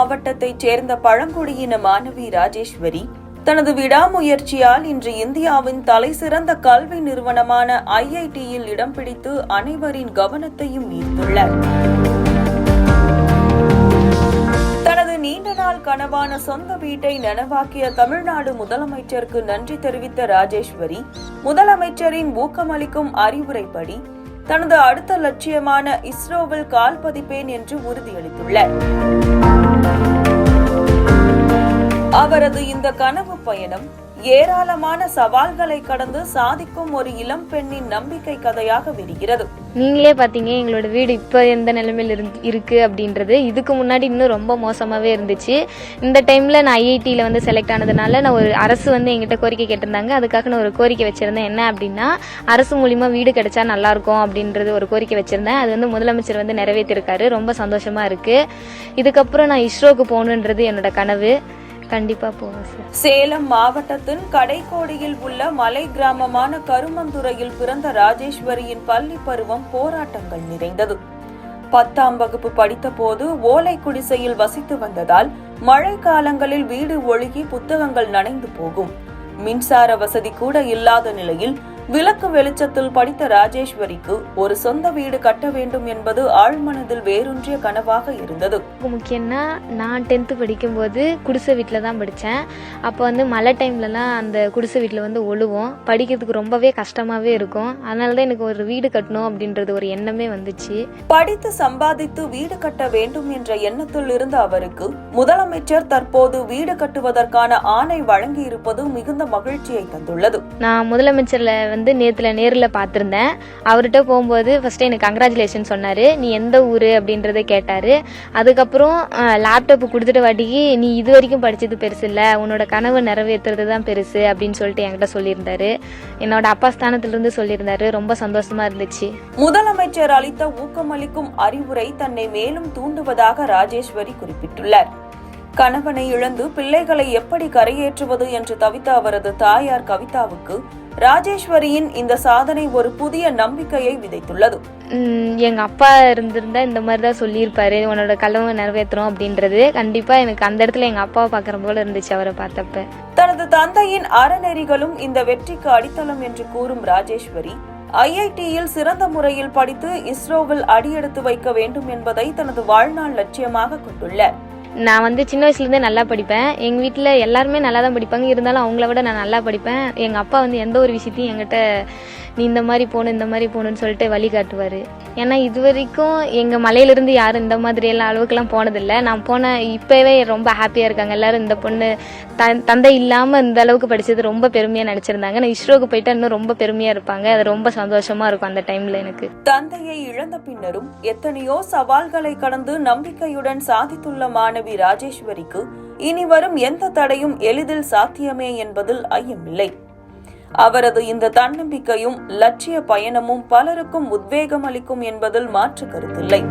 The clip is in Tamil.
மாவட்டத்தைச் சேர்ந்த பழங்குடியின மாணவி ராஜேஸ்வரி தனது விடாமுயற்சியால் இன்று இந்தியாவின் தலைசிறந்த கல்வி நிறுவனமான IITயில் இடம் பிடித்து அனைவரின் கவனத்தையும் ஈர்த்துள்ளார். தனது நீண்ட நாள் கனவான சொந்த வீட்டை நனவாக்கிய தமிழ்நாடு முதலமைச்சருக்கு நன்றி தெரிவித்த ராஜேஸ்வரி, முதலமைச்சரின் ஊக்கமளிக்கும் அறிவுரைப்படி தனது அடுத்த லட்சியமான இஸ்ரோவில் கால் பதிப்பேன் என்று உறுதியளித்துள்ளார். அவரது இந்த கனவு பயணம் ஏராளமான சவால்களை கடந்து சாதிக்கும் ஒரு இளம் பெண்ணின் நம்பிக்கை கதையாக விரிகிறது. நீங்களே பாத்தீங்க எங்களோட வீடு இப்ப எந்த நிலைமையில இருக்கு அப்படின்றது. இதுக்கு முன்னாடி இன்னும் ரொம்ப மோசமாவே இருந்துச்சு. இந்த டைம்ல நான் IITல வந்து செலக்ட் ஆனதுனால நான் ஒரு அரசு வந்து எங்கிட்ட கோரிக்கை கேட்டிருந்தாங்க. அதுக்காக நான் ஒரு கோரிக்கை வச்சிருந்தேன். என்ன அப்படின்னா, அரசு மூலியமா வீடு கிடைச்சா நல்லா இருக்கும் அப்படின்றது ஒரு கோரிக்கை வச்சிருந்தேன். அது வந்து முதலமைச்சர் வந்து நிறைவேற்றிருக்காரு. ரொம்ப சந்தோஷமா இருக்கு. இதுக்கப்புறம் நான் இஸ்ரோக்கு போகணுன்றது என்னோட கனவு. கண்டிப்பா போவேன் சார். சேலம் மாவட்டத்தின் கடைக்கோடியில் உள்ள மலை கிராமமான கருமந்துறையில் பிறந்த ராஜேஸ்வரியின் பள்ளி பருவம் போராட்டங்கள் நிறைந்தது. 10ஆம் வகுப்பு படித்த போது ஓலை குடிசையில் வசித்து வந்ததால் மழை காலங்களில் வீடு ஒழுகி புத்தகங்கள் நனைந்து போகும். மின்சார வசதி கூட இல்லாத நிலையில் விளக்கு வெளிச்சத்தில் படித்த ராஜேஸ்வரிக்கு ஒரு சொந்த வீடு கட்ட வேண்டும் என்பது ஆழ்மனதில் வேரூன்றிய கனவாக இருந்தது. முக்கியம்னா நான் 10th படிக்கும்போது குடிசை வீட்டில் தான் படித்தேன். அப்போ வந்து மழை டைம்லலாம் அந்த குடிசை வீட்டில் வந்து ஒழுவோம். படிக்கிறதுக்கு ரொம்பவே கஷ்டமாகவே இருக்கும். அதனால தான் எனக்கு ஒரு வீடு கட்டணும் அப்படின்றது ஒரு எண்ணமே வந்துச்சு. படித்து சம்பாதித்து வீடு கட்ட வேண்டும் என்ற எண்ணத்தில் இருந்த அவருக்கு முதலமைச்சர் தற்போது வீடு கட்டுவதற்கான ஆணை வழங்கி இருப்பது மிகுந்த மகிழ்ச்சியை தந்துள்ளது. நான் முதலமைச்சர்ல வந்து நேரில் பார்த்திருந்தேன். அவர்கிட்ட போகும்போது ஃபர்ஸ்ட் எனக்கு கங்க்ராச்சுலேஷன் சொன்னாரு. நீ எந்த ஊரு அப்படின்றத கேட்டாரு. அதுக்கப்புறம் லேப்டாப் கொடுத்துட்டு வாட்டிக்கு, நீ இது வரைக்கும் படிச்சது பெருசு இல்ல, உன்னோட கனவு நிறைவேற்றுறது தான் பெருசு அப்படின்னு சொல்லிட்டு என்கிட்ட சொல்லியிருந்தாரு. என்னோட அப்பா ஸ்தானத்திலிருந்து சொல்லியிருந்தாரு. ரொம்ப சந்தோஷமா இருந்துச்சு. முதலமைச்சர் அளித்த ஊக்கமளிக்கும் அறிவுரை தன்னை மேலும் தூண்டுவதாக ராஜேஸ்வரி குறிப்பிட்டுள்ளார். கணவனை இழந்து பிள்ளைகளை எப்படி கரையேற்றுவது என்று தவித்த அவரது தாயார் கவிதாவுக்கு ராஜேஸ்வரியின் இந்த சாதனை ஒரு புதிய நம்பிக்கையை விதைத்துள்ளது. எங்க அப்பா இருந்திருந்தா இந்த மாதிரிதான் சொல்லியிருப்பாரு, உன்னோட கனவை நிறைவேற்றுறோம் அப்படின்றது. கண்டிப்பா எனக்கு அந்த இடத்துல எங்க அப்பாவை பாக்குற போல இருந்துச்சு அவரை பார்த்தப்ப. தனது தந்தையின் அறநெறிகளும் இந்த வெற்றிக்கு அடித்தளம் என்று கூறும் ராஜேஸ்வரி, IITயில் சிறந்த முறையில் படித்து இஸ்ரோவில் அடியெடுத்து வைக்க வேண்டும் என்பதை தனது வாழ்நாள் லட்சியமாக கொண்டுள்ளார். நான் வந்து சின்ன வயசுலேருந்தே நல்லா படிப்பேன். எங்கள் வீட்டில் எல்லாருமே நல்லா தான் படிப்பாங்க. இருந்தாலும் அவங்கள விட நான் நல்லா படிப்பேன். எங்கள் அப்பா வந்து எந்த ஒரு விஷயத்தையும் என்கிட்ட நீ இந்த மாதிரி போகணுன்னு சொல்லிட்டு வழி காட்டுவார். ஏன்னா இது வரைக்கும் எங்கள் மலையிலேருந்து யாரும் இந்த மாதிரி எல்லாம் அளவுக்குலாம் போனதில்லை. நான் போனேன், இப்போவே ரொம்ப ஹாப்பியாக இருக்காங்க எல்லாரும். இந்த பொண்ணு தந்தை இல்லாமல் இந்த அளவுக்கு படித்தது ரொம்ப பெருமையாக நினச்சிருந்தாங்க. நான் இஸ்ரோக்கு போயிட்டா இன்னும் ரொம்ப பெருமையாக இருப்பாங்க. அது ரொம்ப சந்தோஷமாக இருக்கும் அந்த டைமில் எனக்கு. தந்தையை இழந்த பின்னரும் எத்தனையோ சவால்களை கடந்து நம்பிக்கையுடன் சாதித்துள்ள மாணவி ராஜேஸ்வரிக்கு இனி வரும் எந்த தடையும் எளிதில் சாத்தியமே என்பதில் ஐயமில்லை. அவரது இந்த தன்னம்பிக்கையும் லட்சிய பயணமும் பலருக்கும் உத்வேகம் அளிக்கும் என்பதில் மாற்று கருத்தில்லை.